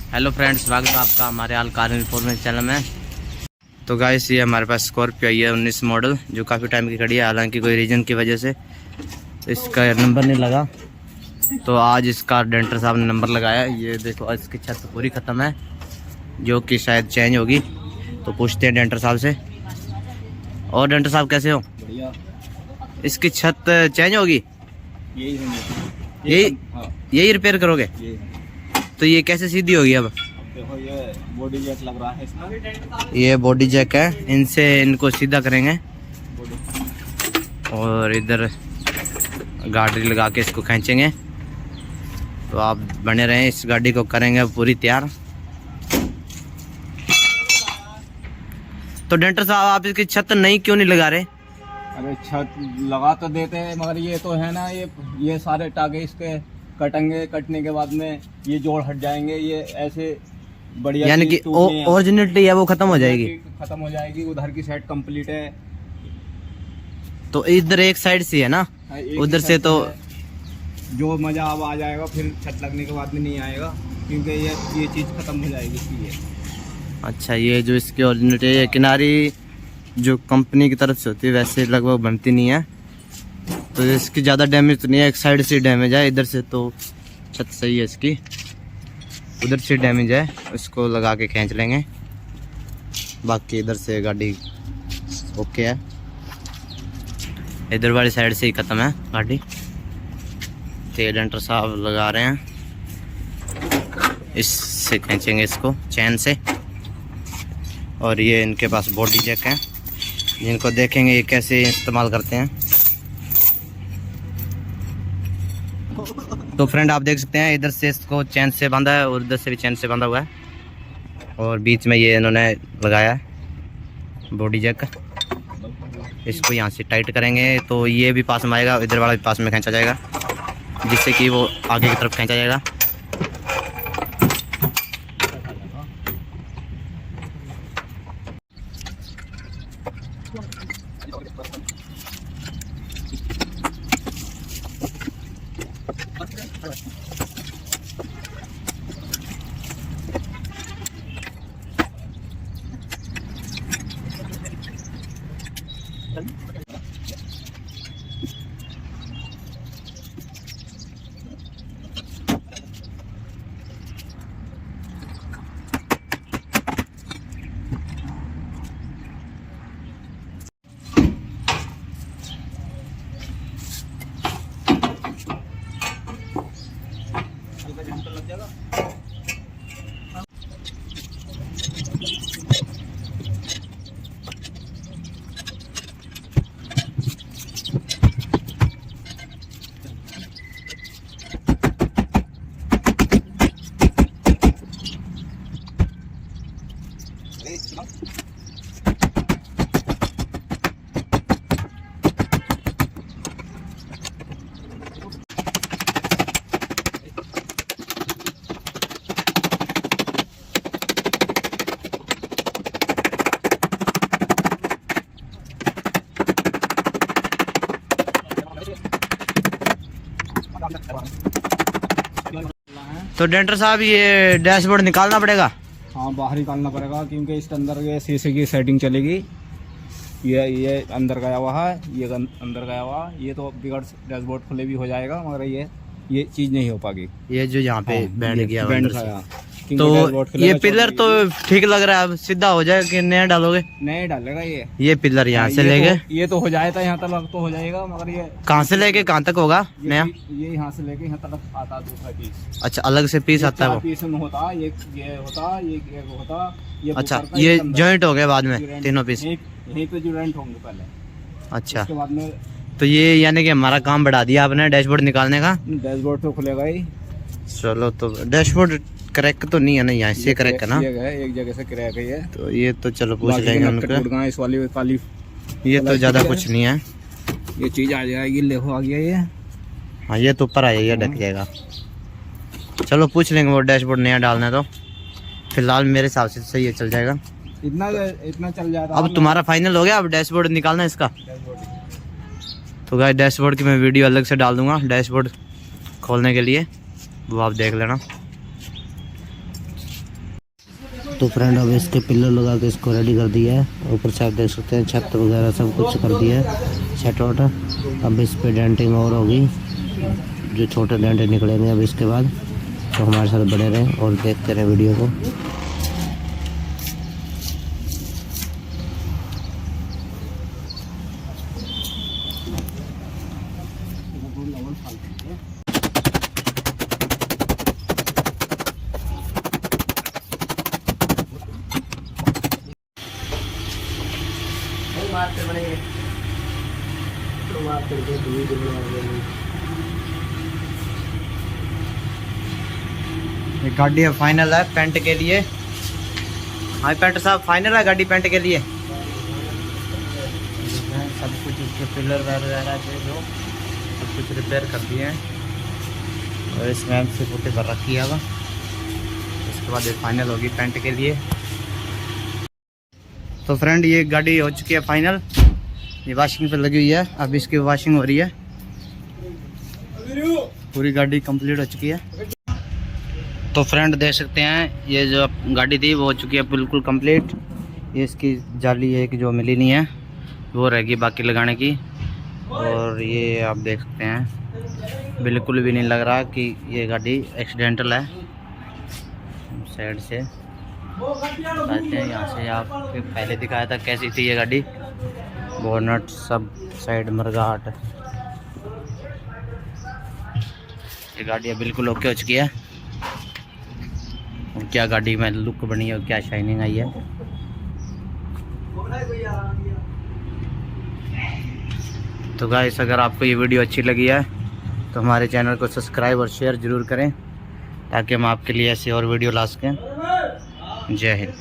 Hello friends, स्वागत है आपका हमारे आल कार इन्फॉर्मेशन चैनल में। तो गाइस, ये हमारे पास स्कॉर्पियो आई है 19 मॉडल, जो काफ़ी टाइम की खड़ी है। हालांकि कोई रीज़न की वजह से इसका नंबर नहीं लगा, तो आज इसका डेंटर साहब ने नंबर लगाया। ये देखो, इसकी छत पूरी ख़त्म है, जो कि शायद चेंज होगी। तो पूछते हैं डेंटर साहब से। और डेंटर साहब कैसे हो? बढ़िया। इसकी छत चेंज होगी? यही रिपेयर करोगे? तो ये कैसे सीधी होगी अब? देखो, ये बॉडी जैक लग रहा है इसमें। ये बॉडी जैक है, इनसे इनको सीधा करेंगे और इधर गाड़ी लगा के इसको खींचेंगे। तो आप बने रहें, इस गाड़ी को करेंगे पूरी तैयार। तो डेंटर साहब, आप इसकी छत नई क्यों नहीं लगा रहे? अरे छत लगा तो देते हैं, मगर ये तो है ना, ये सारे टागे इसके कटेंगे। कटने के बाद में ये जोड़ हट जाएंगे। ये ऐसे बढ़िया, यानी कि ओरिजिनलिटी है वो खत्म हो जाएगी। उधर की साइड कंप्लीट है। तो इधर एक साइड से है ना, उधर से तो जो मजा अब आ जाएगा, फिर छत लगने के बाद में नहीं आएगा, क्योंकि ये चीज खत्म हो जाएगी इसलिए। अच्छा, ये जो इसकी ओरिजिनलिटी है, किनारी जो कंपनी की तरफ से होती है वैसे लगभग बनती नहीं है, तो इसकी ज़्यादा डैमेज तो नहीं है। एक साइड से डैमेज है, इधर से तो छत सही है इसकी, उधर से डैमेज है। इसको लगा के खींच लेंगे, बाकी इधर से गाड़ी ओके है। इधर वाली साइड से ही ख़त्म है गाड़ी। तो डेंटर साहब लगा रहे हैं, इससे खींचेंगे इसको चैन से। और ये इनके पास बॉडी जैक है, जिनको देखेंगे ये कैसे इस्तेमाल करते हैं। तो फ्रेंड, आप देख सकते हैं इधर से इसको चैन से बांधा है और इधर से भी चैन से बांधा हुआ है, और बीच में ये इन्होंने लगाया है बॉडी जैक। इसको यहाँ से टाइट करेंगे तो ये भी पास में आएगा, इधर वाला भी पास में खींचा जाएगा, जिससे कि वो आगे की तरफ खींचा जाएगा। तो डेंटर साहब, ये डैशबोर्ड निकालना पड़ेगा? हाँ, बाहर निकालना पड़ेगा, क्योंकि इसके अंदर ये शीशे की सेटिंग चलेगी। ये अंदर गया हुआ है, ये अंदर गया हुआ है। ये तो बिगड़ डैशबोर्ड खुले भी हो जाएगा, मगर ये चीज़ नहीं हो पाएगी। ये जो यहाँ पे बैंड गया बैंड था, तो ये पिलर तो ठीक लग रहा है। अब सीधा हो जाएगा कि नया डालोगे? नया डालेगा ये पिलर यहाँ से लेके ये तो हो जाएगा, यहाँ तक तो हो जाएगा, मगर ये कहाँ से लेके कहाँ तक होगा नया? ये यहाँ से लेके यहाँ तक आता है दूसरा पीस। अच्छा, अलग से पीस आता है वो? पीस में होता, ये होता, ये होता, ये। अच्छा, ये जॉइंट हो गया बाद में तीनों पीस? यहीं पे जॉइंट होंगे पहले। अच्छा, उसके बाद में तो ये यानी कि हमारा काम बढ़ा दिया आपने डैशबोर्ड निकालने का। डैशबोर्ड तो खुलेगा ही। चलो, तो डैशबोर्ड क्रैक तो नहीं है ना? यहाँ से क्रैक है ना? एक जगह से क्रैक है ये। तो ये तो चलो पूछ लेंगे उनको। इस वाली काली, ये तो ज़्यादा कुछ नहीं है, ये चीज़ आ जाएगी। लेहो आ गया ये। हाँ, ये तो ऊपर आ जाएगा, ढक जाएगा। चलो पूछ लेंगे, वो डैशबोर्ड नया डालना है तो फिलहाल मेरे हिसाब से सही है, चल जाएगा। इतना चल जाएगा। अब तुम्हारा फाइनल हो गया, अब डैशबोर्ड निकालना है इसका? तो गाइस, डैशबोर्ड की मैं वीडियो अलग से डाल दूंगा डैशबोर्ड खोलने के लिए, वो आप देख लेना। तो फ्रेंड अब इसके पिलर लगा के इसको रेडी कर दिया है। ऊपर से आप देख सकते हैं छत वगैरह सब कुछ कर दिया है सेट वाट। अब इस पे डेंटिंग और होगी, जो छोटे डेंटे निकलेंगे अब इसके बाद। तो हमारे साथ बने रहें और देखते रहें वीडियो को। ये गाड़ी है फाइनल है पेंट के लिए। हाँ पेंट साहब फाइनल है गाड़ी पेंट के लिए। सब कुछ इसके पिलर वगैरह थे जो सब कुछ रिपेयर कर दिए हैं और इसमें से पुट्टी पर रखी है। अब इसके बाद ये फाइनल होगी पेंट के लिए। तो फ्रेंड ये गाड़ी हो चुकी है फाइनल, ये वॉशिंग पे लगी हुई है। अब इसकी वॉशिंग हो रही है, पूरी गाड़ी कंप्लीट हो चुकी है। तो फ्रेंड देख सकते हैं ये जो गाड़ी थी वो हो चुकी है बिल्कुल कंप्लीट। ये इसकी जाली एक जो मिली नहीं है वो रहेगी बाकी लगाने की। और ये आप देख सकते हैं बिल्कुल भी नहीं लग रहा कि ये गाड़ी एक्सीडेंटल है। साइड से बताते हैं, यहाँ से आप पहले दिखाया था कैसी थी ये गाड़ी। बोनट सब साइड मरघाट, ये गाड़ी बिल्कुल ओके हो चुकी है। और क्या गाड़ी में लुक बनी है और क्या शाइनिंग आई है। तो गाइस अगर आपको ये वीडियो अच्छी लगी है तो हमारे चैनल को सब्सक्राइब और शेयर ज़रूर करें ताकि हम आपके लिए ऐसी और वीडियो ला सकें। जय हिंद।